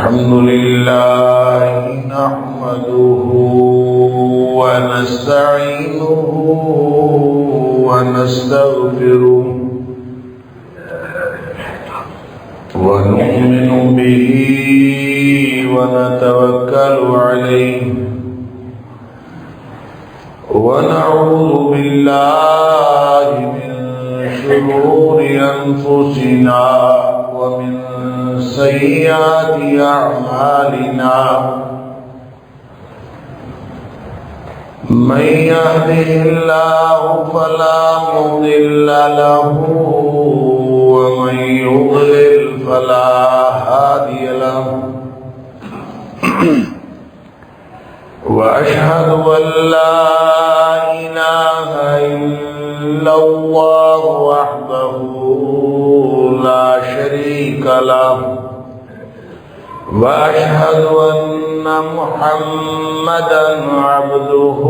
الحمد لله نحمده ونستعينه ونستغفره ونؤمن به ونتوكل عليه ونعوذ بالله من شرور أنفسنا ومن سيئات أعمالنا من يهده الله فلا مضل له ومن يضلل فلا هادي له وأشهد أن لا إله إلا الله وحده لا شريك له وأشهد أن محمدا عبده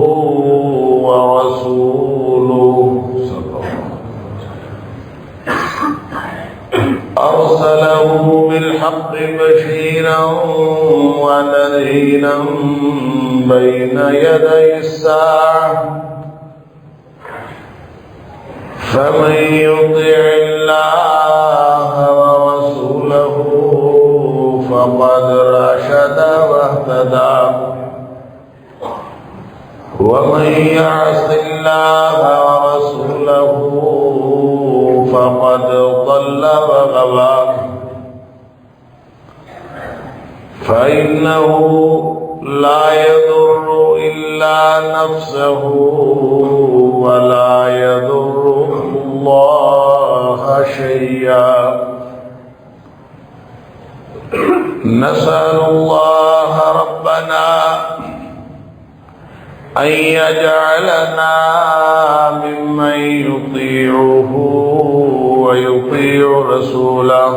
ورسوله أرسله بالحق بشيرا ونذيرا بين يدي الساعة فمن يطع الله ورسوله فقد رشد واهتدى ومن يعص الله ورسوله فقد ضل وغوى فإنه لا يضر إلا نفسه ولا يضر الله شيئا نسأل الله ربنا أن يجعلنا ممن يطيعه ويطيع رسوله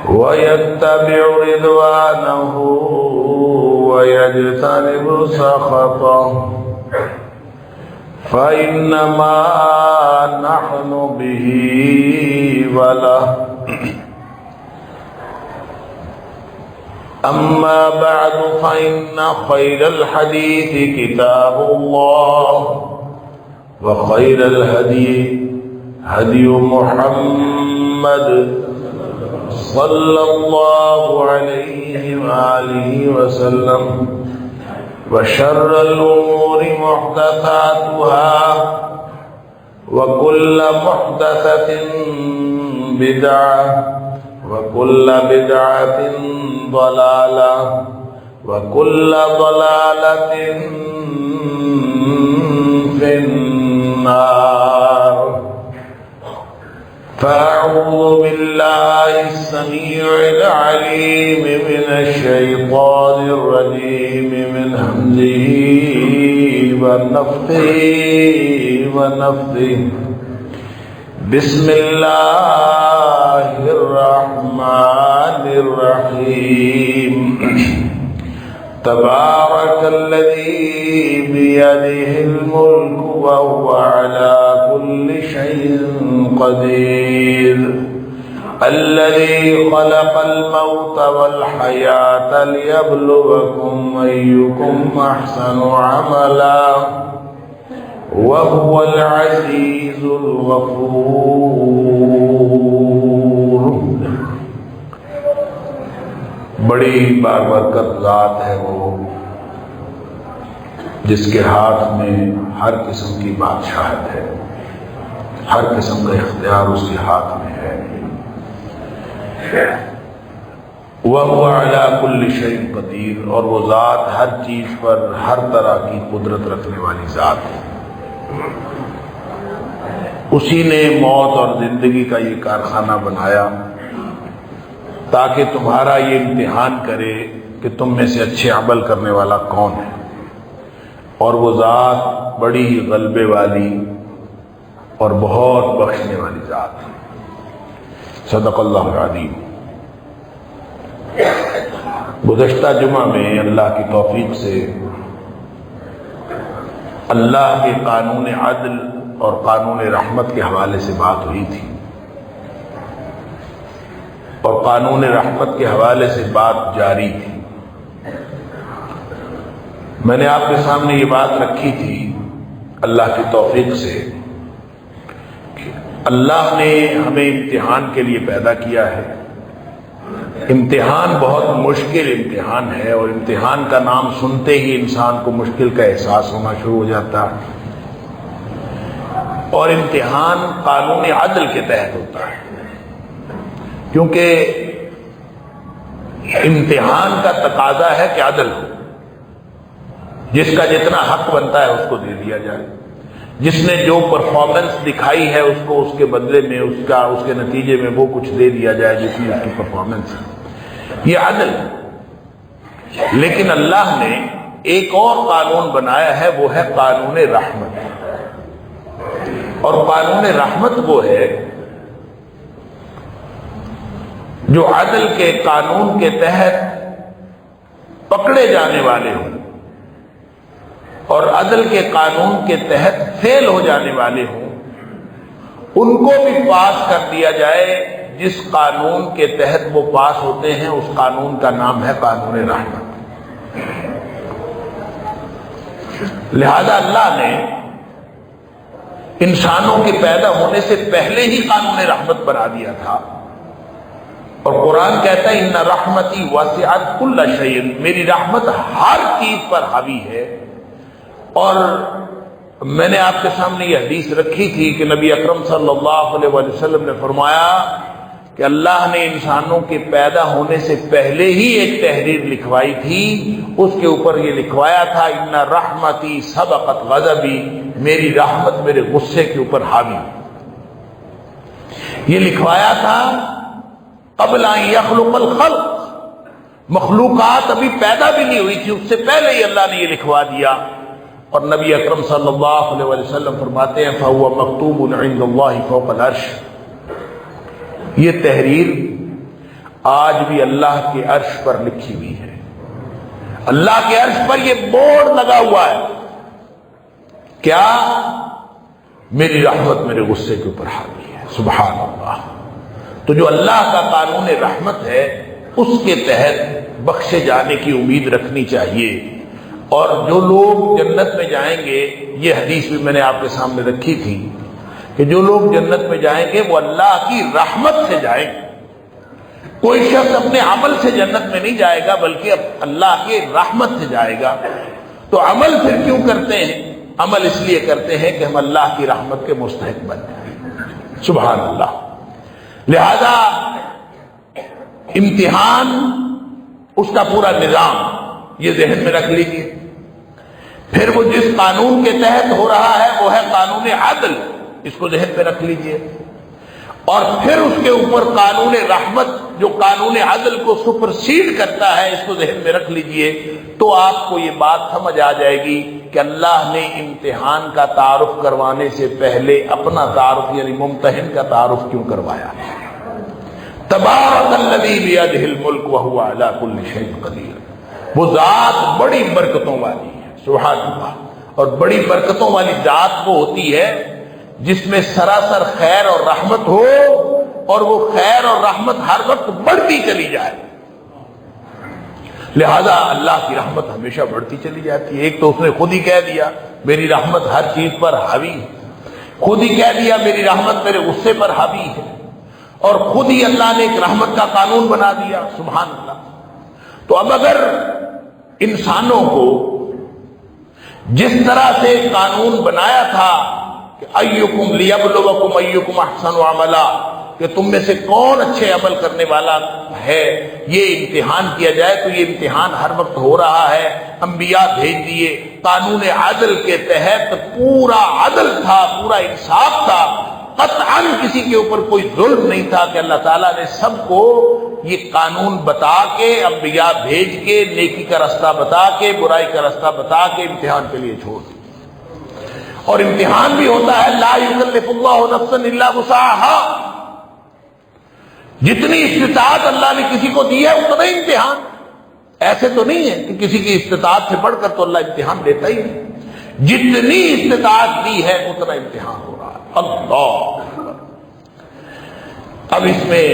ويتبع رضوانه ويجتنب سخطه فإنما نحن به وله أما بعد فإن خير الحديث كتاب الله وخير الهدي هدي محمد صلى الله عليه وآله وسلم وشر الأمور محدثاتها وكل محدثة بدعة وكل بدعة ضلالة وكل ضلالة في النار فأعوذ بالله السميع العليم من الشيطان الرجيم من همزه ونفخه ونفثه بسم الله الرحمن الرحيم تبارك الذي بيده الملك وهو على كل شيء قدير الذي خلق الموت والحياة ليبلوكم أيكم أحسن عملا وهو العزيز الغفور بڑی بابرکت ذات ہے وہ جس کے ہاتھ میں ہر قسم کی بادشاہت ہے، ہر قسم کا اختیار اس کے ہاتھ میں ہے۔ وَهُوَ عَلَى كُلِّ شَيْءٍ قَدِيرٌ، اور وہ ذات ہر چیز پر ہر طرح کی قدرت رکھنے والی ذات ہے۔ اسی نے موت اور زندگی کا یہ کارخانہ بنایا تاکہ تمہارا یہ امتحان کرے کہ تم میں سے اچھے عمل کرنے والا کون ہے، اور وہ ذات بڑی غلبے والی اور بہت بخشنے والی ذات ہے۔ صدق اللہ العظیم۔ گزشتہ جمعہ میں اللہ کی توفیق سے اللہ کے قانون عدل اور قانون رحمت کے حوالے سے بات ہوئی تھی۔ اور قانون رحمت کے حوالے سے بات جاری تھی۔ میں نے آپ کے سامنے یہ بات رکھی تھی اللہ کی توفیق سے کہ اللہ نے ہمیں امتحان کے لیے پیدا کیا ہے۔ امتحان بہت مشکل امتحان ہے، اور امتحان کا نام سنتے ہی انسان کو مشکل کا احساس ہونا شروع ہو جاتا ہے، اور امتحان قانون عدل کے تحت ہوتا ہے، کیونکہ امتحان کا تقاضا ہے کہ عدل ہو، جس کا جتنا حق بنتا ہے اس کو دے دیا جائے، جس نے جو پرفارمنس دکھائی ہے اس کو اس کے بدلے میں اس کے نتیجے میں وہ کچھ دے دیا جائے جتنی اس کی پرفارمنس ہے، یہ عدل ہے۔ لیکن اللہ نے ایک اور قانون بنایا ہے، وہ ہے قانون رحمت، اور قانون رحمت وہ ہے جو عدل کے قانون کے تحت پکڑے جانے والے ہوں اور عدل کے قانون کے تحت فیل ہو جانے والے ہوں، ان کو بھی پاس کر دیا جائے جس قانون کے تحت وہ پاس ہوتے ہیں۔ اس قانون کا نام ہے قانون رحمت۔ لہذا اللہ نے انسانوں کے پیدا ہونے سے پہلے ہی قانون رحمت بنا دیا تھا، اور قرآن کہتا ہے ان رحمتی وسعت کل شیء، میری رحمت ہر چیز پر حاوی ہے۔ اور میں نے آپ کے سامنے یہ حدیث رکھی تھی کہ نبی اکرم صلی اللہ علیہ وسلم نے فرمایا کہ اللہ نے انسانوں کے پیدا ہونے سے پہلے ہی ایک تحریر لکھوائی تھی، اس کے اوپر یہ لکھوایا تھا ان رحمتی سبقت غضبی، میری رحمت میرے غصے کے اوپر حاوی۔ یہ لکھوایا تھا قبل ان یخلق الخلق، مخلوقات ابھی پیدا بھی نہیں ہوئی تھی، اس سے پہلے ہی اللہ نے یہ لکھوا دیا۔ اور نبی اکرم صلی اللہ علیہ وسلم فرماتے ہیں فَهُوَ مَكْتُوبٌ عِندَ اللَّهِ فَوْقَ الْعَرْشِ، یہ تحریر آج بھی اللہ کے عرش پر لکھی ہوئی ہے۔ اللہ کے عرش پر یہ بورڈ لگا ہوا ہے، کیا؟ میری رحمت میرے غصے کے اوپر حاوی ہے۔ سبحان اللہ۔ تو جو اللہ کا قانون رحمت ہے اس کے تحت بخشے جانے کی امید رکھنی چاہیے، اور جو لوگ جنت میں جائیں گے، یہ حدیث بھی میں نے آپ کے سامنے رکھی تھی کہ جو لوگ جنت میں جائیں گے وہ اللہ کی رحمت سے جائیں گے۔ کوئی شخص اپنے عمل سے جنت میں نہیں جائے گا بلکہ اللہ کی رحمت سے جائے گا۔ تو عمل پھر کیوں کرتے ہیں؟ عمل اس لیے کرتے ہیں کہ ہم اللہ کی رحمت کے مستحق بن جائیں۔ سبحان اللہ۔ لہذا امتحان، اس کا پورا نظام یہ ذہن میں رکھ لیجیے۔ پھر وہ جس قانون کے تحت ہو رہا ہے وہ ہے قانون عدل، اس کو ذہن میں رکھ لیجیے، اور پھر اس کے اوپر قانون رحمت جو قانون عدل کو سپرسیڈ کرتا ہے، اس کو ذہن میں رکھ لیجیے۔ تو آپ کو یہ بات سمجھ آ جائے گی کہ اللہ نے امتحان کا تعارف کروانے سے پہلے اپنا تعارف یعنی ممتحن کا تعارف کیوں کروایا۔ تبارک الذی بیدہ الملک وہو علی کل شیء قدیر، وہ ذات بڑی برکتوں والی ہے۔ سبحان اللہ۔ اور بڑی برکتوں والی ذات وہ ہوتی ہے جس میں سراسر خیر اور رحمت ہو، اور وہ خیر اور رحمت ہر وقت بڑھتی چلی جائے۔ لہذا اللہ کی رحمت ہمیشہ بڑھتی چلی جاتی ہے۔ ایک تو اس نے خود ہی کہہ دیا میری رحمت ہر چیز پر حاوی ہے، خود ہی کہہ دیا میری رحمت میرے غصے پر حاوی ہے، اور خود ہی اللہ نے ایک رحمت کا قانون بنا دیا۔ سبحان اللہ۔ تو اب اگر انسانوں کو جس طرح سے قانون بنایا تھا کہ ایکم لیبلوکم ایکم احسن عملا، کہ تم میں سے کون اچھے عمل کرنے والا ہے، یہ امتحان کیا جائے، تو یہ امتحان ہر وقت ہو رہا ہے۔ انبیاء بھیج دیے، قانون عدل کے تحت پورا عدل تھا، پورا انصاف تھا، قطعاً کسی کے اوپر کوئی ظلم نہیں تھا، کہ اللہ تعالیٰ نے سب کو یہ قانون بتا کے، انبیاء بھیج کے، نیکی کا رستہ بتا کے، برائی کا رستہ بتا کے امتحان کے لیے چھوڑ دیا۔ اور امتحان بھی ہوتا ہے لا یکلف اللہ نفسا الا وسعها، جتنی استطاعت اللہ نے کسی کو دی ہے اتنا ہی امتحان۔ ایسے تو نہیں ہے کہ کسی کی استطاعت سے بڑھ کر تو اللہ امتحان دیتا ہی نہیں، جتنی استطاعت دی ہے اتنا امتحان ہو رہا ہے۔ اللہ۔ اب اس میں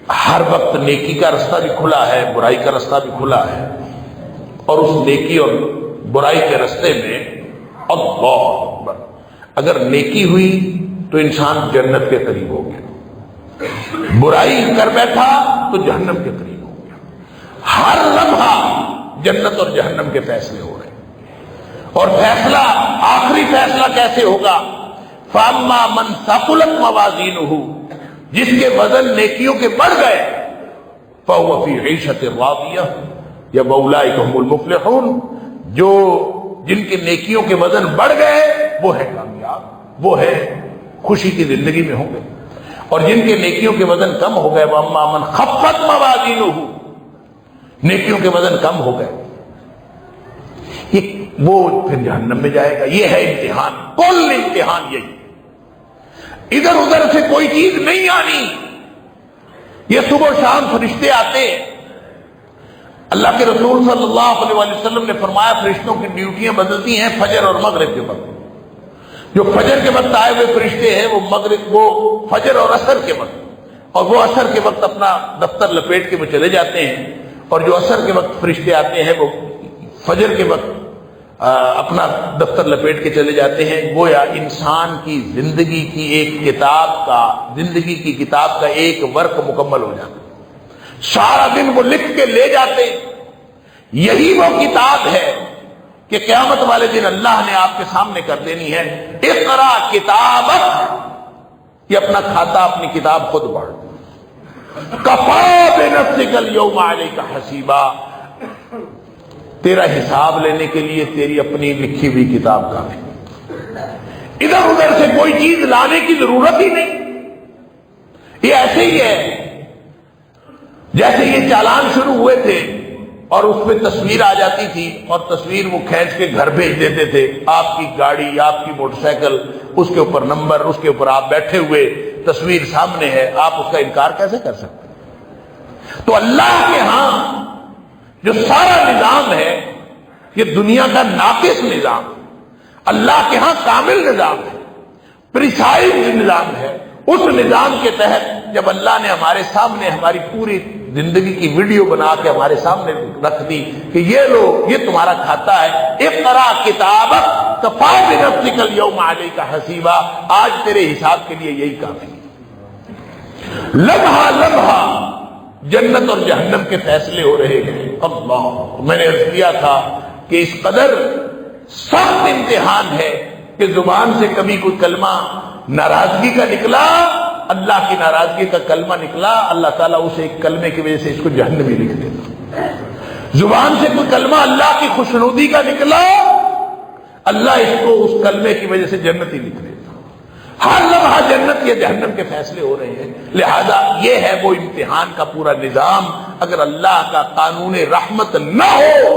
ہر وقت نیکی کا رستہ بھی کھلا ہے، برائی کا رستہ بھی کھلا ہے، اور اس نیکی اور برائی کے رستے میں اللہ اکبر، اگر نیکی ہوئی تو انسان جنت کے قریب ہو گیا، برائی کر بیٹھا تو جہنم کے قریب ہو گیا۔ ہر لمحہ جنت اور جہنم کے فیصلے ہو رہے ہیں، اور فیصلہ، آخری فیصلہ کیسے ہوگا؟ فَأَمَّا مَنْ ثَقُلَتْ مَوَازِينُهُ، جس کے وزن نیکیوں کے بڑھ گئے، فَهُوَ فِي عِيشَةٍ رَاضِيَةٍ یا وَأُولَٰئِكَ هُمُ الْمُفْلِحُونَ، جو جن کے نیکیوں کے وزن بڑھ گئے وہ ہے کامیاب، وہ ہے خوشی کی زندگی میں ہوں گے، اور جن کے نیکیوں کے وزن کم ہو گئے، وَأَمَّا مَنْ خَفَّتْ مَوَازِينُهُ، نیکیوں کے وزن کم ہو گئے، وہ پھر جہنم میں جائے گا۔ یہ ہے امتحان، کل امتحان یہی، ادھر ادھر سے کوئی چیز نہیں آنی۔ یہ صبح و شام فرشتے آتے ہیں، اللہ کے رسول صلی اللہ علیہ وسلم نے فرمایا فرشتوں کی ڈیوٹیاں بدلتی ہیں فجر اور مغرب کے وقت۔ جو فجر کے وقت آئے ہوئے فرشتے ہیں وہ فجر اور عصر کے وقت، اور وہ عصر کے وقت اپنا دفتر لپیٹ کے وہ چلے جاتے ہیں، اور جو عصر کے وقت فرشتے آتے ہیں وہ فجر کے وقت اپنا دفتر لپیٹ کے چلے جاتے ہیں۔ گویا انسان کی زندگی کی ایک کتاب کا، زندگی کی کتاب کا ایک ورق مکمل ہو جاتا ہے، سارا دن وہ لکھ کے لے جاتے ہیں۔ یہی وہ کتاب ہے کہ قیامت والے دن اللہ نے آپ کے سامنے کر دینی ہے، اقرا کتابک، یہ اپنا کھاتا، اپنی کتاب خود پڑھ، کفا بنفسک الیوم علیک حسیبا، تیرا حساب لینے کے لیے تیری اپنی لکھی ہوئی کتاب کافی، ادھر ادھر سے کوئی چیز لانے کی ضرورت ہی نہیں۔ یہ ایسے ہی ہے جیسے یہ چالان شروع ہوئے تھے اور اس پہ تصویر آ جاتی تھی، اور تصویر وہ کھینچ کے گھر بھیج دیتے تھے، آپ کی گاڑی، آپ کی موٹر سائیکل، اس کے اوپر نمبر، اس کے اوپر آپ بیٹھے ہوئے، تصویر سامنے ہے، آپ اس کا انکار کیسے کر سکتے؟ تو اللہ کے ہاں جو سارا نظام ہے یہ دنیا کا ناقص نظام، اللہ کے ہاں کامل نظام ہے، پریسائز نظام ہے۔ اس نظام کے تحت جب اللہ نے ہمارے سامنے ہماری پوری زندگی کی ویڈیو بنا کے ہمارے سامنے رکھ دی کہ یہ لو، یہ تمہارا کھاتا ہے، اقرا کتابک کفا بنفسک الیوم علیک حسیبا، آج تیرے حساب کے لیے یہی کافی ہے۔ لمحہ لمحہ جنت اور جہنم کے فیصلے ہو رہے ہیں۔ اللہ، میں نے عرض کیا تھا کہ اس قدر سخت امتحان ہے کہ زبان سے کبھی کوئی کلمہ ناراضگی کا نکلا، اللہ کی ناراضگی کا کلمہ نکلا، اللہ تعالیٰ اسے ایک کلمے کی وجہ سے اس کو جہنمی لکھ دیتا۔ زبان سے کوئی کلمہ اللہ کی خوشنودی کا نکلا، اللہ اس کو اس کلمے کی وجہ سے جنتی لکھ دیتا۔ ہر لمحہ جنت یا جہنم کے فیصلے ہو رہے ہیں، لہذا یہ ہے وہ امتحان کا پورا نظام۔ اگر اللہ کا قانون رحمت نہ ہو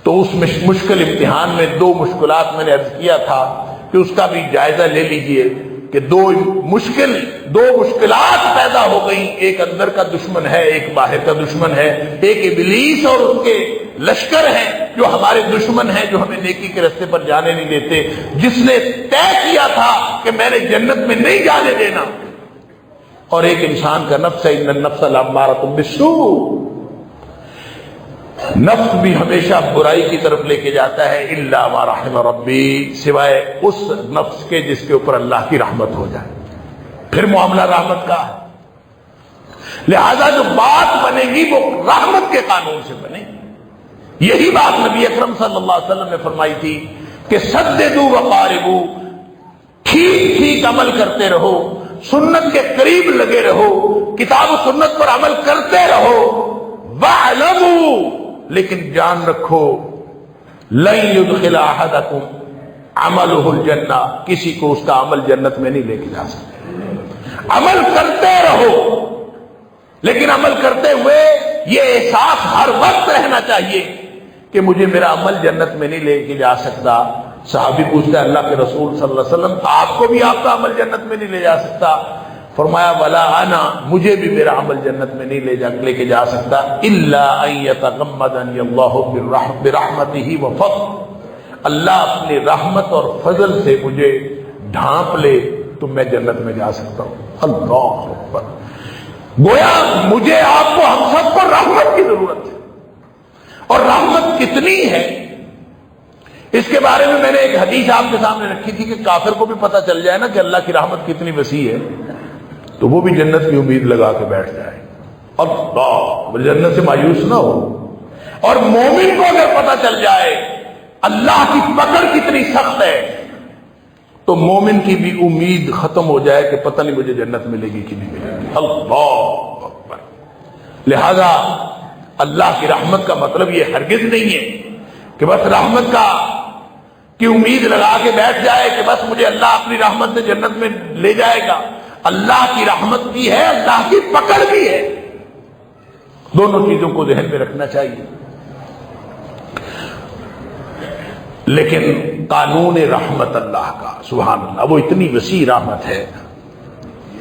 تو اس مشکل امتحان میں دو مشکلات میں نے عرض کیا تھا کہ اس کا بھی جائزہ لے لیجئے کہ دو مشکلات پیدا ہو گئیں، ایک اندر کا دشمن ہے، ایک باہر کا دشمن ہے، ایک ابلیس اور اس کے لشکر ہیں جو ہمارے دشمن ہیں، جو ہمیں نیکی کے راستے پر جانے نہیں دیتے، جس نے طے کیا تھا کہ میں نے جنت میں نہیں جانے دینا، اور ایک انسان کا نفس ہے، ان النفس لامارۃ بالسوء، نفس بھی ہمیشہ برائی کی طرف لے کے جاتا ہے، الا ما رحم ربی، سوائے اس نفس کے جس کے اوپر اللہ کی رحمت ہو جائے، پھر معاملہ رحمت کا ہے۔ لہذا جو بات بنے گی وہ رحمت کے قانون سے بنے گی۔ یہی بات نبی اکرم صلی اللہ علیہ وسلم نے فرمائی تھی کہ سددوا وقاربوا، ٹھیک ٹھیک عمل کرتے رہو، سنت کے قریب لگے رہو، کتاب و سنت پر عمل کرتے رہو، وَاعْلَمُوا، لیکن جان رکھو لَن يُدْخِلَ أَحَدَكُمْ عَمَلُهُ الْجَنَّةَ، کسی کو اس کا عمل جنت میں نہیں لے کے جا سکتے۔ عمل کرتے رہو، لیکن عمل کرتے ہوئے یہ احساس ہر وقت رہنا چاہیے کہ مجھے میرا عمل جنت میں نہیں لے کے جا سکتا۔ صحابی پوچھتا ہے اللہ کے رسول صلی اللہ علیہ وسلم آپ کو بھی آپ کا عمل جنت میں نہیں لے جا سکتا؟ فرمایا ولا انا، مجھے بھی میرا عمل جنت میں نہیں لے کے جا سکتا، الا ان یتغمدنی اللہ برحمتہ وفضلہ، اللہ اپنی رحمت اور فضل سے مجھے ڈھانپ لے تو میں جنت میں جا سکتا ہوں۔ اللہ اکبر۔ گویا مجھے آپ کو ہم سب کو رحمت کی ضرورت ہے، اور رحمت کتنی ہے اس کے بارے میں نے ایک حدیث آپ کے سامنے رکھی تھی کہ کافر کو بھی پتہ چل جائے نا کہ اللہ کی رحمت کتنی وسیع ہے تو وہ بھی جنت کی امید لگا کے بیٹھ جائے، اور جنت سے مایوس نہ ہو۔ اور مومن کو اگر پتہ چل جائے اللہ کی پکڑ کتنی سخت ہے تو مومن کی بھی امید ختم ہو جائے کہ پتہ نہیں مجھے جنت ملے گی کہ نہیں ملے گی۔ اللہ اکبر۔ لہذا اللہ کی رحمت کا مطلب یہ ہرگز نہیں ہے کہ بس رحمت کی امید لگا کے بیٹھ جائے کہ بس مجھے اللہ اپنی رحمت سے جنت میں لے جائے گا۔ اللہ کی رحمت بھی ہے، اللہ کی پکڑ بھی ہے، دونوں چیزوں کو ذہن میں رکھنا چاہیے۔ لیکن قانون رحمت اللہ کا سبحان اللہ وہ اتنی وسیع رحمت ہے،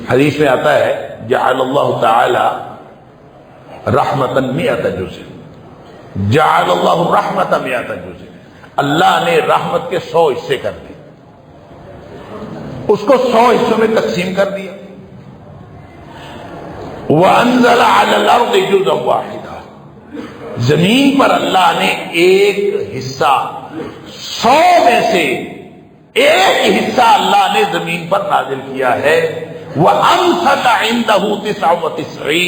حدیث میں آتا ہے جعل اللہ تعالی رحمتا مئۃ جزء، جعل اللہ رحمت مئۃ جزء، اللہ نے رحمت کے 100 حصے کر دیے، اس کو 100 حصوں میں تقسیم کر دیا۔ وَأَنزَلَ عَلَى الْأَرْضِ جُزْءًا وَاحِدًا، زمین پر اللہ نے ایک حصہ 100 میں سے ایک حصہ اللہ نے زمین پر نازل کیا ہے۔ وَأَمْسَكَ عِندَهُ 99،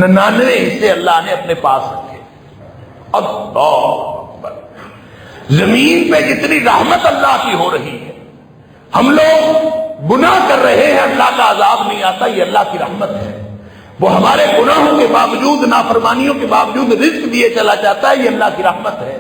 99 حصے اللہ نے اپنے پاس رکھے۔ اللہ اکبر۔ زمین پہ جتنی رحمت اللہ کی ہو رہی ہے، ہم لوگ گناہ کر رہے ہیں، اللہ کا عذاب نہیں آتا، یہ اللہ کی رحمت ہے۔ وہ ہمارے گناہوں کے باوجود، نافرمانیوں کے باوجود رزق دیے چلا جاتا ہے، یہ اللہ کی رحمت ہے۔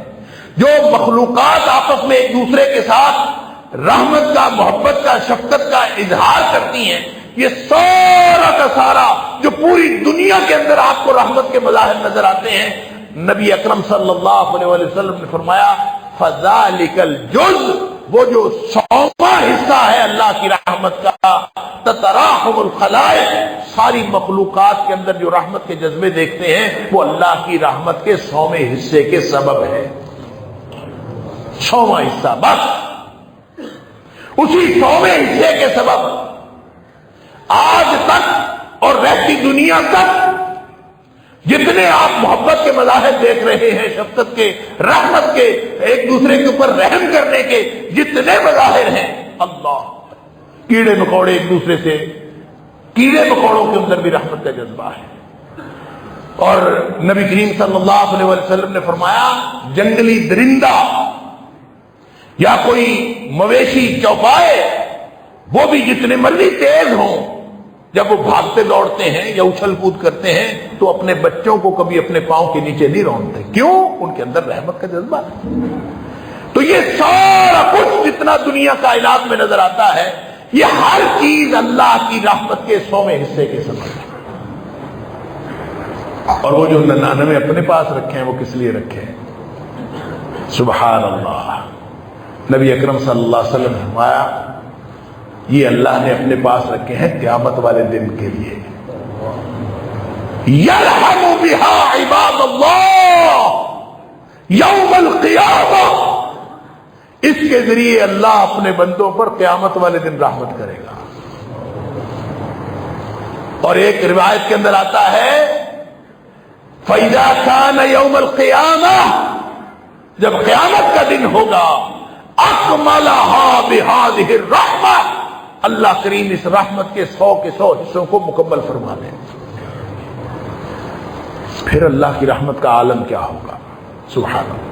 جو مخلوقات آپس میں ایک دوسرے کے ساتھ رحمت کا، محبت کا، شفقت کا اظہار کرتی ہیں، یہ سارا کا سارا جو پوری دنیا کے اندر آپ کو رحمت کے مظاہر نظر آتے ہیں، نبی اکرم صلی اللہ علیہ وسلم نے فرمایا فَذَلِكَ الْجُزْءُ، وہ جو 100واں حصہ ہے اللہ کی رحمت کا، تتراحم الخلائق، ساری مخلوقات کے اندر جو رحمت کے جذبے دیکھتے ہیں وہ اللہ کی رحمت کے 100ویں حصے کے سبب ہے۔ 100واں حصہ بس، اسی 100ویں حصے کے سبب آج تک اور رہتی دنیا تک جتنے آپ محبت کے مظاہر دیکھ رہے ہیں، شفقت کے، رحمت کے، ایک دوسرے کے اوپر رحم کرنے کے جتنے مظاہر ہیں، اللہ، کیڑے مکوڑے ایک دوسرے سے، کیڑے مکوڑوں کے اندر بھی رحمت کا جذبہ ہے۔ اور نبی کریم صلی اللہ علیہ وسلم نے فرمایا جنگلی درندہ یا کوئی مویشی چوپائے وہ بھی جتنے مرضی تیز ہوں، جب وہ بھاگتے دوڑتے ہیں یا اچھل کود کرتے ہیں تو اپنے بچوں کو کبھی اپنے پاؤں کے نیچے نہیں رونتے، کیوں؟ ان کے اندر رحمت کا جذبہ ہے۔ تو یہ سارا کچھ جتنا دنیا کائنات میں نظر آتا ہے، یہ ہر چیز اللہ کی رحمت کے 100ویں حصے کے سبب ہے۔ اور وہ جو 99 اپنے پاس رکھے ہیں وہ کس لیے رکھے ہیں؟ سبحان اللہ۔ نبی اکرم صلی اللہ علیہ وسلم نے فرمایا یہ اللہ نے اپنے پاس رکھے ہیں قیامت والے دن کے لیے، یرحم بہا عباد اللہ یوم القیامہ، اس کے ذریعے اللہ اپنے بندوں پر قیامت والے دن رحمت کرے گا۔ اور ایک روایت کے اندر آتا ہے فَإِذَا كَانَ يَوْمَ الْقِيَامَةِ، جب قیامت کا دن ہوگا، أَكْمَلَهَا بِهَذِهِ الرَّحْمَةِ، اللہ کریم اس رحمت کے 100 کے 100 حصوں کو مکمل فرما دیں۔ پھر اللہ کی رحمت کا عالم کیا ہوگا؟ سبحان اللہ۔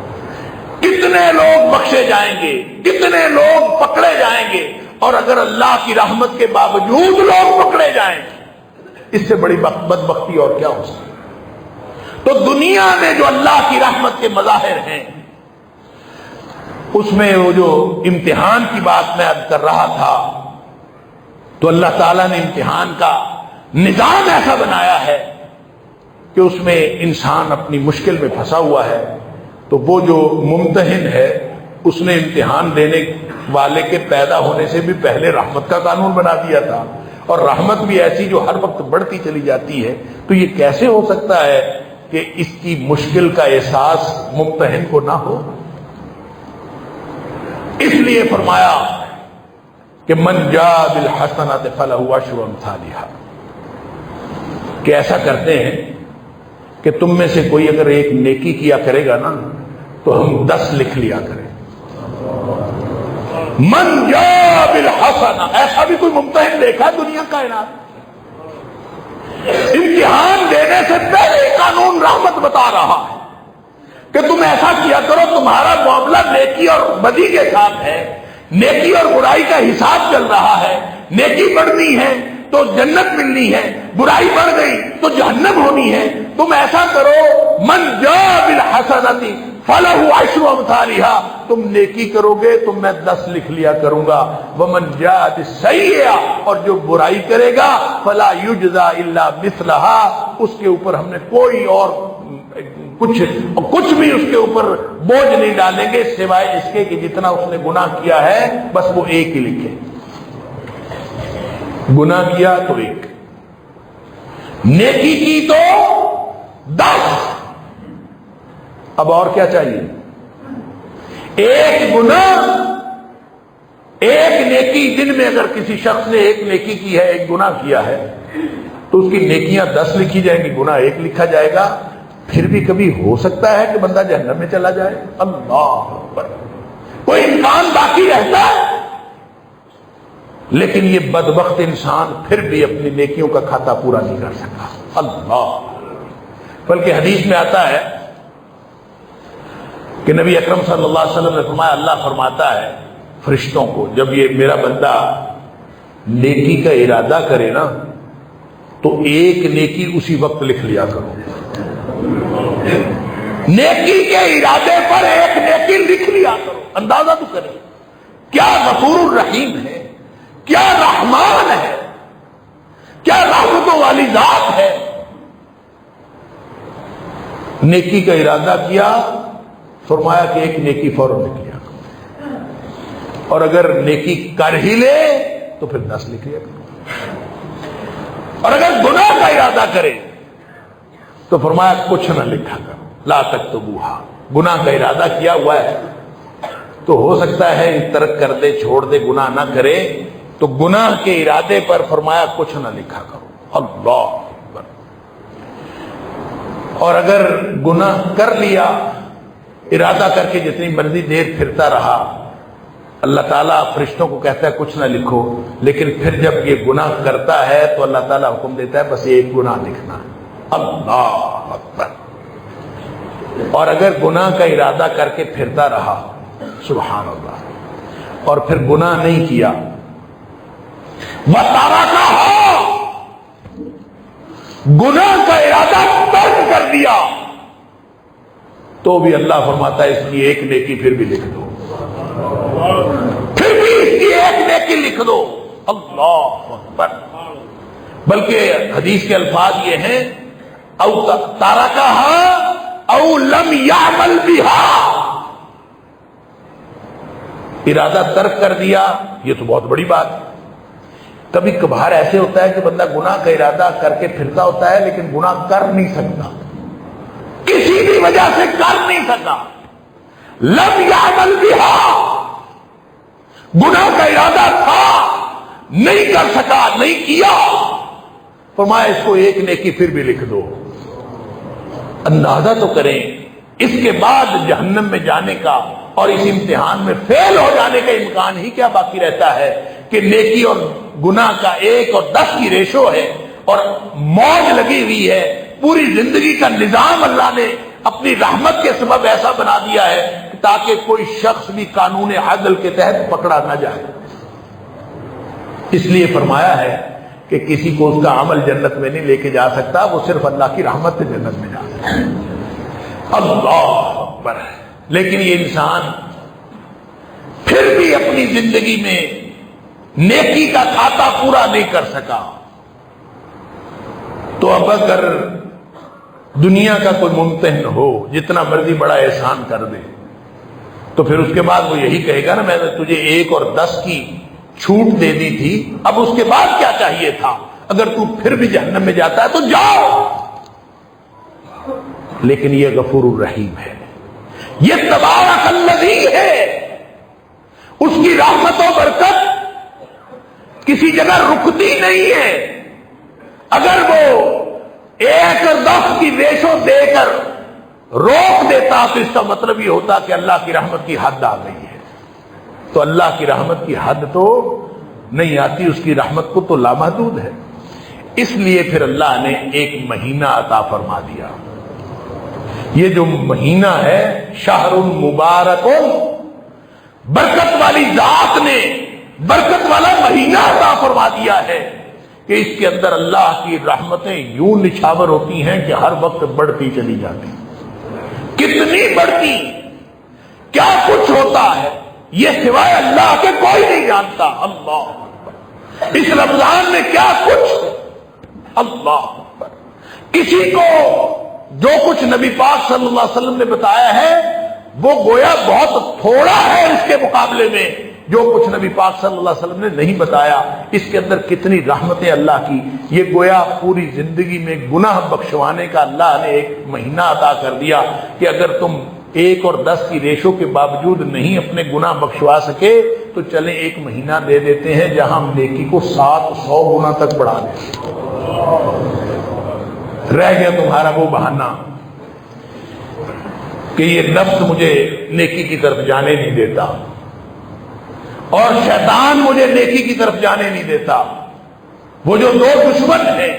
کتنے لوگ بخشے جائیں گے، کتنے لوگ پکڑے جائیں گے، اور اگر اللہ کی رحمت کے باوجود لوگ پکڑے جائیں، اس سے بڑی بدبختی اور کیا ہو سکتی؟ تو دنیا میں جو اللہ کی رحمت کے مظاہر ہیں، اس میں وہ جو امتحان کی بات میں عرض کر رہا تھا، تو اللہ تعالیٰ نے امتحان کا نظام ایسا بنایا ہے کہ اس میں انسان اپنی مشکل میں پھنسا ہوا ہے، تو وہ جو ممتحن ہے اس نے امتحان دینے والے کے پیدا ہونے سے بھی پہلے رحمت کا قانون بنا دیا تھا، اور رحمت بھی ایسی جو ہر وقت بڑھتی چلی جاتی ہے۔ تو یہ کیسے ہو سکتا ہے کہ اس کی مشکل کا احساس ممتحن کو نہ ہو؟ اس لیے فرمایا کہ من جاء بالحسنۃ فلہ عشر امثالھا، کہ ایسا کرتے ہیں کہ تم میں سے کوئی اگر ایک نیکی کیا کرے گا نا تو ہم 10 لکھ لیا کریں. من جاء بالحسنہ، ایسا بھی کوئی ممتحن دیکھا دنیا کائنات؟ امتحان دینے سے پہلے قانون رحمت بتا رہا ہے کہ تم ایسا کیا کرو، تمہارا معاملہ نیکی اور بدی کے ساتھ ہے، نیکی اور برائی کا حساب چل رہا ہے. نیکی بڑھنی ہے تو جنت ملنی ہے، برائی بڑھ گئی تو جہنم ہونی ہے. تم ایسا کرو، من جاء بالحسنۃ فلہ عشر امثالھا، تم نیکی کرو گے تو میں 10 لکھ لیا کروں گا. ومن جاء بالسیئۃ، اور جو برائی کرے گا فلا یجزا الا مثلھا، اس کے اوپر ہم نے کوئی اور کچھ بھی اس کے اوپر بوجھ نہیں ڈالیں گے سوائے اس کے کہ جتنا اس نے گناہ کیا ہے بس وہ ایک ہی لکھے. گناہ کیا تو 1، نیکی کی تو 10. اب اور کیا چاہیے؟ ایک گناہ، ایک نیکی. دن میں اگر کسی شخص نے ایک نیکی کی ہے، ایک گناہ کیا ہے، تو اس کی نیکیاں 10 لکھی جائیں گی، گناہ 1 لکھا جائے گا. پھر بھی کبھی ہو سکتا ہے کہ بندہ جہنم میں چلا جائے. اللہ اکبر، کوئی امکان باقی رہتا ہے. لیکن یہ بدبخت انسان پھر بھی اپنی نیکیوں کا کھاتا پورا نہیں کر سکا. اللہ، بلکہ حدیث میں آتا ہے کہ نبی اکرم صلی اللہ علیہ وسلم نے فرمایا، اللہ فرماتا ہے فرشتوں کو، جب یہ میرا بندہ نیکی کا ارادہ کرے نا تو ایک نیکی اسی وقت لکھ لیا کرو. نیکی کے ارادے پر ایک نیکی لکھ لیا کرو. اندازہ تو کریں کیا غفور الرحیم ہے، کیا رحمان ہے، کیا رحمتوں والی ذات ہے. نیکی کا ارادہ کیا، فرمایا کہ ایک نیکی فوراً لکھ لیا، اور اگر نیکی کر ہی لے تو پھر 10 لکھ لیا. اور اگر گناہ کا ارادہ کرے تو فرمایا کچھ نہ لکھا کرو، لا تکتبوہا. گناہ کا ارادہ کیا ہوا ہے تو ہو سکتا ہے ترک کر دے، چھوڑ دے، گناہ نہ کرے، تو گناہ کے ارادے پر فرمایا کچھ نہ لکھا کرو. اللہ اکبر. اور اگر گناہ کر لیا، ارادہ کر کے جتنی مرضی دیر پھرتا رہا، اللہ تعالیٰ فرشتوں کو کہتا ہے کچھ نہ لکھو، لیکن پھر جب یہ گناہ کرتا ہے تو اللہ تعالیٰ حکم دیتا ہے بس ایک گناہ لکھنا. اللہ اکبر. اور اگر گناہ کا ارادہ کر کے پھرتا رہا، سبحان اللہ، اور پھر گناہ نہیں کیا، وَتَرَكَهَا، گناہ کا ارادہ ترک کر دیا، تو بھی اللہ فرماتا ہے اس کی ایک نیکی پھر بھی لکھ دو، پھر بھی اس کی ایک نیکی لکھ دو. اللہ اکبر. بلکہ حدیث کے الفاظ یہ ہیں، او ترکہا او لم یعمل بہا، ارادہ ترک کر دیا، یہ تو بہت بڑی بات ہے. کبھی کبھار ایسے ہوتا ہے کہ بندہ گناہ کا ارادہ کر کے پھرتا ہوتا ہے لیکن گناہ کر نہیں سکتا، کسی بھی وجہ سے کر نہیں سکا. لم یعمل بہا، گناہ کا ارادہ تھا، نہیں کر سکا، نہیں کیا، فرمایا اس کو ایک نیکی پھر بھی لکھ دو. اندازہ تو کریں اس کے بعد جہنم میں جانے کا اور اس امتحان میں فیل ہو جانے کا امکان ہی کیا باقی رہتا ہے کہ نیکی اور گناہ کا 1 اور 10 کی ریشو ہے اور موج لگی ہوئی ہے. پوری زندگی کا نظام اللہ نے اپنی رحمت کے سبب ایسا بنا دیا ہے تاکہ کوئی شخص بھی قانون عدل کے تحت پکڑا نہ جائے. اس لیے فرمایا ہے کہ کسی کو اس کا عمل جنت میں نہیں لے کے جا سکتا، وہ صرف اللہ کی رحمت سے جنت میں جا سکتا ہے. اللہ اکبر. لیکن یہ انسان پھر بھی اپنی زندگی میں نیکی کا کھاتا پورا نہیں کر سکا، تو اب اگر دنیا کا کوئی ممتحن ہو جتنا مرضی بڑا احسان کر دے تو پھر اس کے بعد وہ یہی کہے گا نا میں نے تجھے 1 اور 10 کی چھوٹ دے دی تھی، اب اس کے بعد کیا چاہیے تھا؟ اگر تو پھر بھی جہنم میں جاتا ہے تو جاؤ. لیکن یہ غفور الرحیم ہے، یہ تبارک الذی ہے. اس کی رحمت و برکت کسی جگہ رکتی نہیں ہے. اگر وہ ایک اور 10 کی ریشو دے کر روک دیتا تو اس کا مطلب یہ ہوتا کہ اللہ کی رحمت کی حد آ گئی ہے. تو اللہ کی رحمت کی حد تو نہیں آتی، اس کی رحمت کو تو لامحدود ہے. اس لیے پھر اللہ نے ایک مہینہ عطا فرما دیا. یہ جو مہینہ ہے شہر مبارک، برکت والی ذات نے برکت والا مہینہ عطا فرما دیا ہے کہ اس کے اندر اللہ کی رحمتیں یوں نچھاور ہوتی ہیں کہ ہر وقت بڑھتی چلی جاتی. کتنی بڑھتی، کیا کچھ ہوتا ہے یہ سوائے اللہ کے کوئی نہیں جانتا. اللہ اس رمضان میں کیا کچھ، اللہ کسی کو جو کچھ نبی پاک صلی اللہ علیہ وسلم نے بتایا ہے وہ گویا بہت تھوڑا ہے اس کے مقابلے میں جو کچھ نبی پاک صلی اللہ علیہ وسلم نے نہیں بتایا. اس کے اندر کتنی رحمتیں اللہ کی. یہ گویا پوری زندگی میں گناہ بخشوانے کا اللہ نے ایک مہینہ عطا کر دیا کہ اگر تم 1 اور 10 کی ریشو کے باوجود نہیں اپنے گناہ بخشوا سکے تو چلیں ایک مہینہ دے دیتے ہیں جہاں ہم نیکی کو 700 گنا تک بڑھا دیں. رہ گیا تمہارا وہ بہانہ کہ یہ نفس مجھے نیکی کی طرف جانے نہیں دیتا اور شیطان مجھے نیکی کی طرف جانے نہیں دیتا. وہ جو 2 دشمن ہیں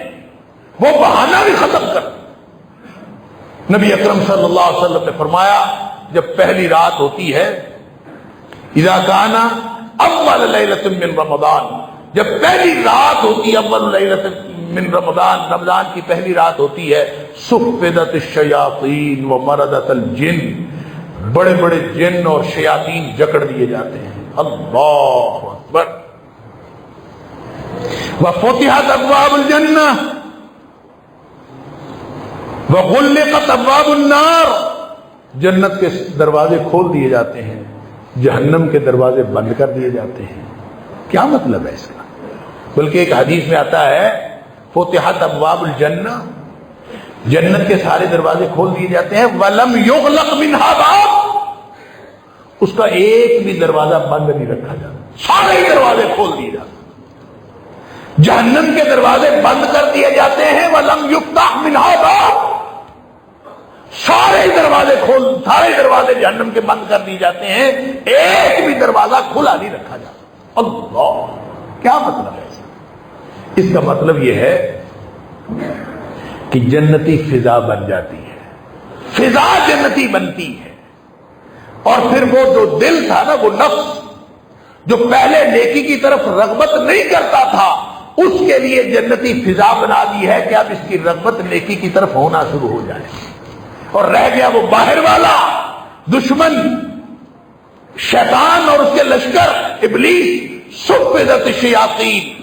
وہ بہانہ بھی ختم کر. نبی اکرم صلی اللہ علیہ وسلم نے فرمایا جب پہلی رات ہوتی ہے اذا کان اول لیلۃ من رمضان، جب پہلی رات ہوتی ہے اول لیلۃ من رمضان، رمضان کی پہلی رات ہوتی ہے، صفدت الشیاطین ومردت الجن، بڑے بڑے جن اور شیاطین جکڑ دیے جاتے ہیں. اللہ اکبر. وفتحت ابواب الجنہ وغلقت ابواب النار، جنت کے دروازے کھول دیے جاتے ہیں، جہنم کے دروازے بند کر دیے جاتے ہیں. کیا مطلب ہے اس کا؟ بلکہ ایک حدیث میں آتا ہے فتحت ابواب الجنہ، جنت کے سارے دروازے کھول دیے جاتے ہیں، ولم یغلق منہا باب، اس کا ایک بھی دروازہ بند نہیں رکھا جاتا، سارے دروازے کھول دیے جاتے ہیں. جہنم کے دروازے بند کر دیے جاتے ہیں، ولم یفتح منہا باب، سارے دروازے جہنم کے بند کر دیے جاتے ہیں، ایک بھی دروازہ کھلا نہیں رکھا جاتا. اللہ، کیا مطلب ہے اس کا؟ مطلب یہ ہے کہ جنتی فضا بن جاتی ہے، فضا جنتی بنتی ہے. اور پھر وہ جو دل تھا نا، وہ نفس جو پہلے نیکی کی طرف رغبت نہیں کرتا تھا، اس کے لیے جنتی فضا بنا دی ہے کہ اب اس کی رغبت نیکی کی طرف ہونا شروع ہو جائے. اور رہ گیا وہ باہر والا دشمن شیطان اور اس کے لشکر ابلیس. صفدت الشیاطین،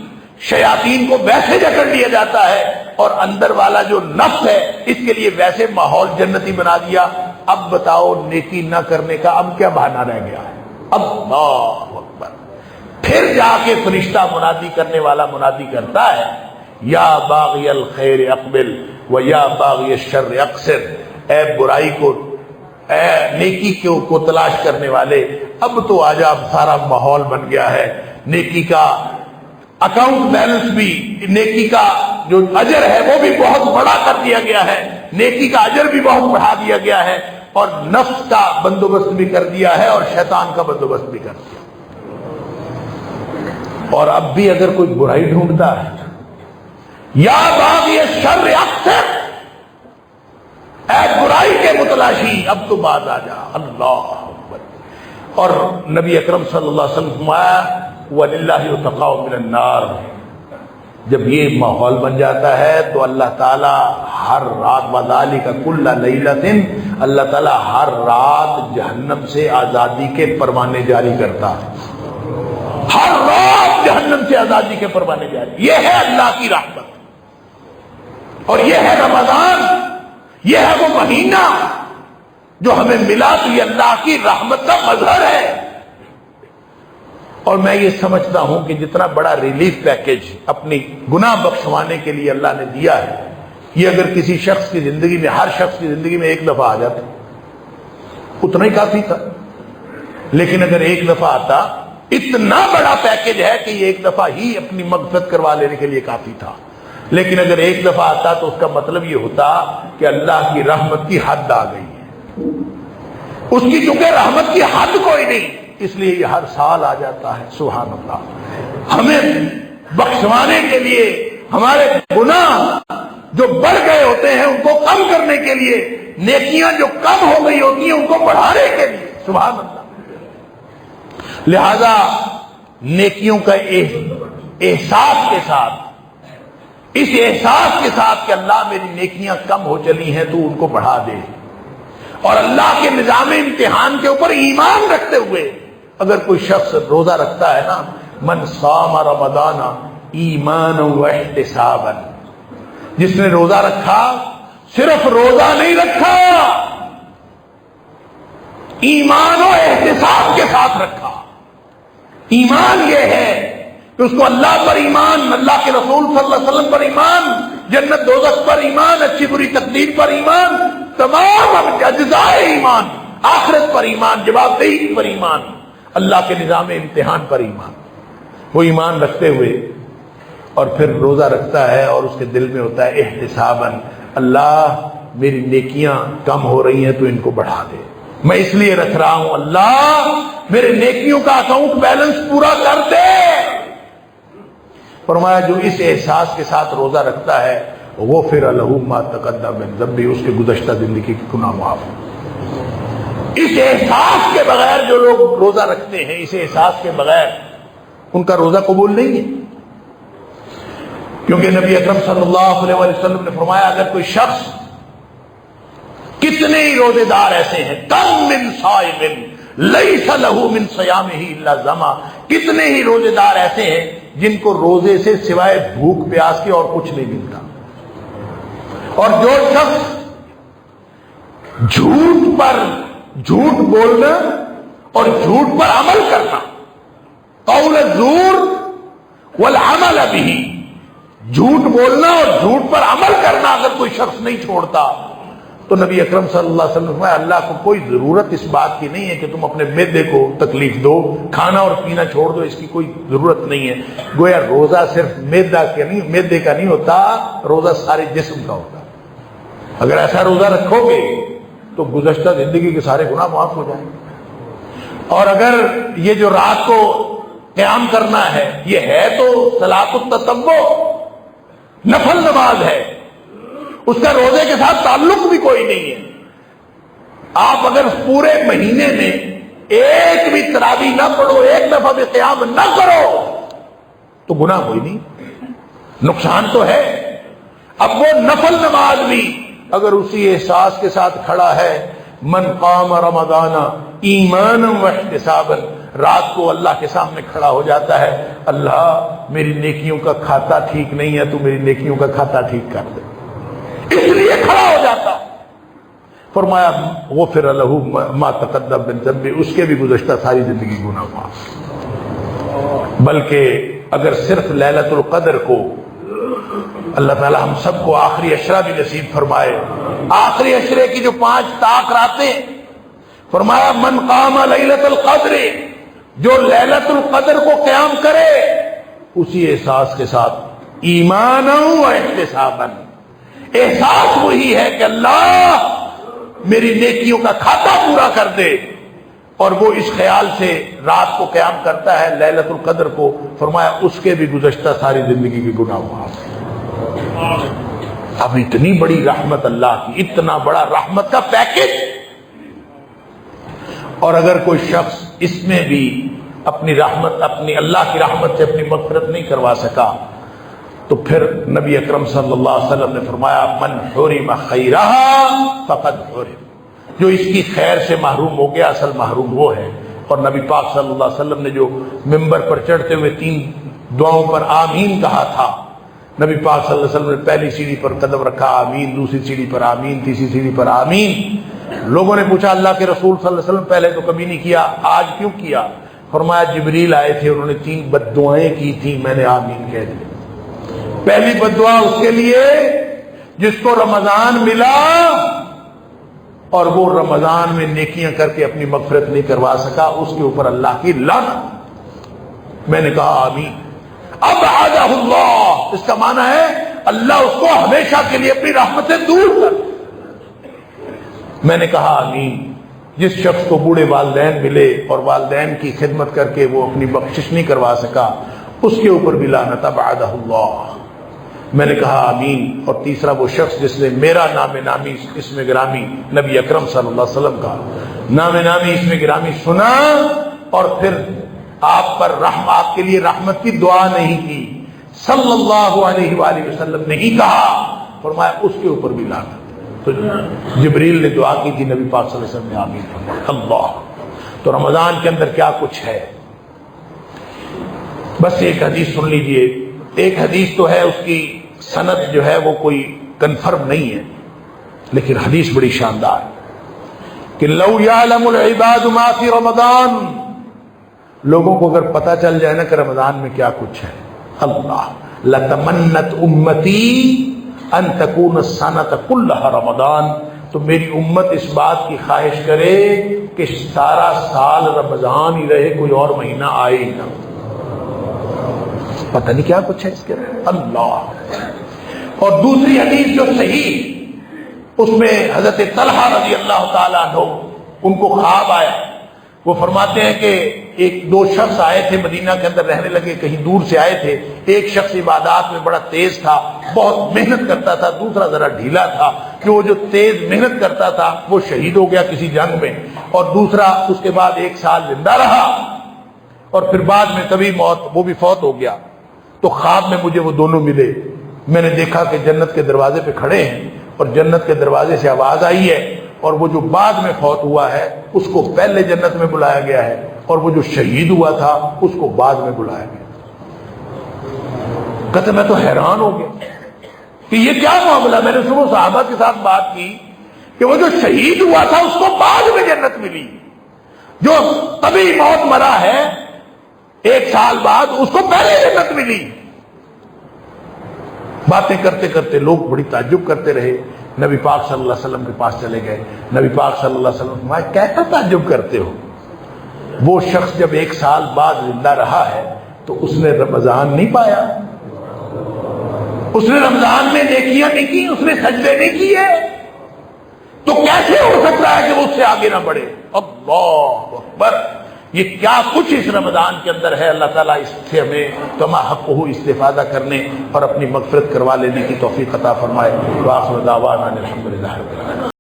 شیاطین کو ویسے جکڑ لیا جاتا ہے، اور اندر والا جو نفس ہے اس کے لیے ویسے ماحول جنتی بنا دیا. اب بتاؤ نیکی نہ کرنے کا اب کیا بہانہ رہ گیا ہے؟ اللہ اکبر. پھر جا کے فرشتہ منادی کرنے والا منادی کرتا ہے، یا باغی الخیر اقبل و یا باغی الشر اقصر، اے برائی کو، اے نیکی کو تلاش کرنے والے، اب تو آجا، اب سارا ماحول بن گیا ہے. نیکی کا اکاؤنٹ بیلنس بھی، نیکی کا جو اجر ہے وہ بھی بہت بڑا کر دیا گیا ہے، نیکی کا اجر بھی بہت بڑھا دیا گیا ہے، اور نفس کا بندوبست بھی کر دیا ہے، اور شیطان کا بندوبست بھی کر دیا. اور اب بھی اگر کوئی برائی ڈھونڈتا ہے، یا باغی الشر اقصر، اے برائی کے متلاشی اب تو باز آ جا. اللہ اکبر. اور نبی اکرم صلی اللہ علیہ وسلم فرمایا وَلِلَّهِ يُتَقَاءُ مِنَ النَّارِ، جب یہ ماحول بن جاتا ہے تو اللہ تعالیٰ ہر رات وَذَلِكَ كُلَّ لَيْلَةٍ، اللہ تعالیٰ ہر رات جہنم سے آزادی کے پروانے جاری کرتا ہے. ہر رات جہنم سے آزادی کے پروانے جاری. یہ ہے اللہ کی رحمت، اور یہ ہے رمضان، یہ ہے وہ مہینہ جو ہمیں ملا، تو یہ اللہ کی رحمت کا مظہر ہے. اور میں یہ سمجھتا ہوں کہ جتنا بڑا ریلیف پیکج اپنی گناہ بخشوانے کے لیے اللہ نے دیا ہے، یہ اگر کسی شخص کی زندگی میں، ہر شخص کی زندگی میں ایک دفعہ آ جاتا اتنا ہی کافی تھا. لیکن اگر ایک دفعہ آتا، اتنا بڑا پیکج ہے کہ یہ ایک دفعہ ہی اپنی مغفرت کروا لینے کے لیے کافی تھا. لیکن اگر ایک دفعہ آتا تو اس کا مطلب یہ ہوتا کہ اللہ کی رحمت کی حد آ گئی ہے، اس کی چونکہ رحمت کی حد کوئی نہیں، اس لیے یہ ہر سال آ جاتا ہے۔ سبحان اللہ، ہمیں بخشوانے کے لیے، ہمارے گناہ جو بڑھ گئے ہوتے ہیں ان کو کم کرنے کے لیے، نیکیاں جو کم ہو گئی ہوتی ہیں ان کو بڑھانے کے لیے۔ سبحان اللہ۔ لہذا نیکیوں کا احساس کے ساتھ، اس احساس کے ساتھ کہ اللہ میری نیکیاں کم ہو چلی ہیں تو ان کو بڑھا دے، اور اللہ کے نظام امتحان کے اوپر ایمان رکھتے ہوئے اگر کوئی شخص روزہ رکھتا ہے نا، من صام رمضان ایمانا و احتسابا، جس نے روزہ رکھا، صرف روزہ نہیں رکھا، ایمان و احتساب کے ساتھ رکھا۔ ایمان یہ ہے کہ اس کو اللہ پر ایمان، اللہ کے رسول صلی اللہ علیہ وسلم پر ایمان، جنت دوزخ پر ایمان، اچھی بری تقدیر پر ایمان، تمام اجزائے ایمان، آخرت پر ایمان، جواب دہی پر ایمان، اللہ کے نظام امتحان پر ایمان، وہ ایمان رکھتے ہوئے اور پھر روزہ رکھتا ہے اور اس کے دل میں ہوتا ہے احتساباً، اللہ میری نیکیاں کم ہو رہی ہیں تو ان کو بڑھا دے، میں اس لیے رکھ رہا ہوں، اللہ میرے نیکیوں کا اکاؤنٹ بیلنس پورا کر دے۔ فرمایا جو اس احساس کے ساتھ روزہ رکھتا ہے غفر لہ ما تقدم من ذنبہ، اس کے گزشتہ زندگی کے گناہ معاف۔ اس احساس کے بغیر جو لوگ روزہ رکھتے ہیں، اس احساس کے بغیر ان کا روزہ قبول نہیں ہے، کیونکہ نبی اکرم صلی اللہ علیہ وسلم نے فرمایا اگر کوئی شخص، کتنے ہی روزے دار ایسے ہیں، کم من صائم لیس لہ من صیامہ الا ظما، کتنے ہی روزے دار ایسے ہیں جن کو روزے سے سوائے بھوک پیاس کے اور کچھ نہیں ملتا، اور جو شخص جھوٹ بولنا اور جھوٹ پر عمل کرنا، قول الزور والعمل بہ، جھوٹ بولنا اور جھوٹ پر عمل کرنا اگر کوئی شخص نہیں چھوڑتا تو نبی اکرم صلی اللہ علیہ وسلم نے اللہ کو کوئی ضرورت اس بات کی نہیں ہے کہ تم اپنے معدے کو تکلیف دو، کھانا اور پینا چھوڑ دو، اس کی کوئی ضرورت نہیں ہے۔ گویا روزہ صرف معدے کا نہیں ہوتا، روزہ سارے جسم کا ہوتا۔ اگر ایسا روزہ رکھو گے تو گزشتہ زندگی کے سارے گناہ معاف ہو جائیں گے۔ اور اگر یہ جو رات کو قیام کرنا ہے، یہ ہے تو صلاۃ التطوع، نفل نماز ہے، اس کا روزے کے ساتھ تعلق بھی کوئی نہیں ہے۔ آپ اگر پورے مہینے میں ایک بھی تراویح نہ پڑھو، ایک دفعہ بھی قیام نہ کرو تو گناہ کوئی نہیں، نقصان تو ہے۔ اب وہ نفل نماز بھی اگر اسی احساس کے ساتھ کھڑا ہے، من قام رمضان ایمانا واحتسابا، رات کو اللہ کے سامنے کھڑا ہو جاتا ہے، اللہ میری نیکیوں کا کھاتا ٹھیک نہیں ہے تو میری نیکیوں کا کھاتا ٹھیک کر دے، اس لیے کھڑا ہو جاتا۔ فرمایا غفر لہ ما تقدم من ذنبہ، اس کے بھی گزشتہ ساری زندگی گناہ معاف۔ بلکہ اگر صرف لیلۃ القدر کو، اللہ تعالی ہم سب کو آخری عشرہ بھی نصیب فرمائے، آخری عشرے کی جو 5 طاق راتیں، فرمایا من قام لیلۃ القدر، جو لیلۃ القدر کو قیام کرے اسی احساس کے ساتھ، ایمانا و احتسابا، احساس وہی ہے کہ اللہ میری نیکیوں کا کھاتا پورا کر دے، اور وہ اس خیال سے رات کو قیام کرتا ہے لیلۃ القدر کو، فرمایا اس کے بھی گزشتہ ساری زندگی کے گناہ معاف۔ اب اتنی بڑی رحمت اللہ کی، اتنا بڑا رحمت کا پیکج، اور اگر کوئی شخص اس میں بھی اپنی رحمت، اپنی اللہ کی رحمت سے اپنی مغفرت نہیں کروا سکا تو پھر نبی اکرم صلی اللہ علیہ وسلم نے فرمایا من حرم خیرہا فقد حرم، جو اس کی خیر سے محروم ہو گیا اصل محروم وہ ہے۔ اور نبی پاک صلی اللہ علیہ وسلم نے جو ممبر پر چڑھتے ہوئے 3 دعاؤں پر آمین کہا تھا، نبی پاک صلی اللہ علیہ وسلم نے پہلی سیڑھی پر قدم رکھا آمین، دوسری سیڑھی پر آمین، تیسری سیڑھی پر آمین۔ لوگوں نے پوچھا اللہ کے رسول صلی اللہ علیہ وسلم پہلے تو کبھی نہیں کیا، آج کیوں کیا؟ فرمایا جبریل آئے تھے، انہوں نے 3 بد دعائیں کی تھی، میں نے آمین کہہ دی۔ پہلی بد دعا اس کے لیے جس کو رمضان ملا اور وہ رمضان میں نیکیاں کر کے اپنی مغفرت نہیں کروا سکا، اس کے اوپر اللہ کی لعنت۔ میں نے کہا آمین۔ ابعدہ اللہ، اس کا معنی ہے اللہ اس کو ہمیشہ کے لیے اپنی رحمت سے دور کر۔ میں نے کہا آمین۔ جس شخص کو بوڑھے والدین ملے اور والدین کی خدمت کر کے وہ اپنی بخشش نہیں کروا سکا، اس کے اوپر بھی لعنت بعدہ اللہ۔ میں نے کہا آمین۔ اور تیسرا وہ شخص جس نے میرا نام نامی اسم گرامی نبی اکرم صلی اللہ علیہ وسلم کا نام نامی اسم گرامی سنا اور پھر آپ پر آپ کے لیے رحمت کی دعا نہیں کی، صلی اللہ علیہ وآلہ وسلم نہیں کہا، فرمایا اس کے اوپر بھی لعنت۔ تو جبریل نے دعا کی تھی، نبی پاک صلی اللہ علیہ وسلم نے آمین فرمایا۔ اللہ، تو رمضان کے اندر کیا کچھ ہے، بس ایک حدیث سن لیجئے۔ ایک حدیث تو ہے، اس کی سند جو ہے وہ کوئی کنفرم نہیں ہے، لیکن حدیث بڑی شاندار ہے کہ لو یعلم العباد ما فی رمضان، لوگوں کو اگر پتہ چل جائے نا کہ رمضان میں کیا کچھ ہے، اللہ لتمنت امتی ان تکون السنۃ کلھا رمضان، تو میری امت اس بات کی خواہش کرے کہ سارا سال رمضان ہی رہے، کوئی اور مہینہ آئے ہی نہ۔ پتہ نہیں کیا کچھ ہے اس کے اندر، اللہ۔ اور دوسری حدیث جو صحیح، اس میں حضرت طلحہ رضی اللہ تعالیٰ عنہ ان کو خواب آیا، وہ فرماتے ہیں کہ ایک دو شخص آئے تھے مدینہ کے اندر رہنے لگے، کہیں دور سے آئے تھے۔ ایک شخص عبادات میں بڑا تیز تھا، بہت محنت کرتا تھا، دوسرا ذرا ڈھیلا تھا، کہ وہ جو تیز محنت کرتا تھا وہ شہید ہو گیا کسی جنگ میں، اور دوسرا اس کے بعد 1 سال زندہ رہا اور پھر بعد میں کبھی وہ بھی فوت ہو گیا۔ تو خواب میں مجھے وہ دونوں ملے، میں نے دیکھا کہ جنت کے دروازے پہ کھڑے ہیں اور جنت کے دروازے سے آواز آئی ہے، اور وہ جو بعد میں فوت ہوا ہے اس کو پہلے جنت میں بلایا گیا ہے، اور وہ جو شہید ہوا تھا اس کو بعد میں بلایا گیا۔ کہتے میں تو حیران ہو گیا کہ یہ کیا معاملہ۔ میں نے صبح صحابہ کے ساتھ بات کی کہ وہ جو شہید ہوا تھا اس کو بعد میں جنت ملی، جو طبی موت مرا ہے 1 سال بعد اس کو پہلے جنت ملی۔ باتیں کرتے کرتے لوگ بڑی تعجب کرتے رہے، نبی پاک صلی اللہ علیہ وسلم کے پاس چلے گئے۔ نبی پاک صلی اللہ علیہ وسلم فرمایا کیسا تعجب کرتے ہو، وہ شخص جب 1 سال بعد زندہ رہا ہے تو اس نے رمضان نہیں پایا، اس نے رمضان میں نیکیاں نہیں کی، اس نے سجدے نہیں کیے، تو کیسے ہو سکتا ہے کہ وہ اس سے آگے نہ بڑھے۔ اللہ اکبر، یہ کیا کچھ اس رمضان کے اندر ہے۔ اللہ تعالیٰ اس سے ہمیں کما حق ہو استفادہ کرنے اور اپنی مغفرت کروا لینے کی توفیق عطا فرمائے۔ وآخر دعوانا الحمدللہ رب العالمین۔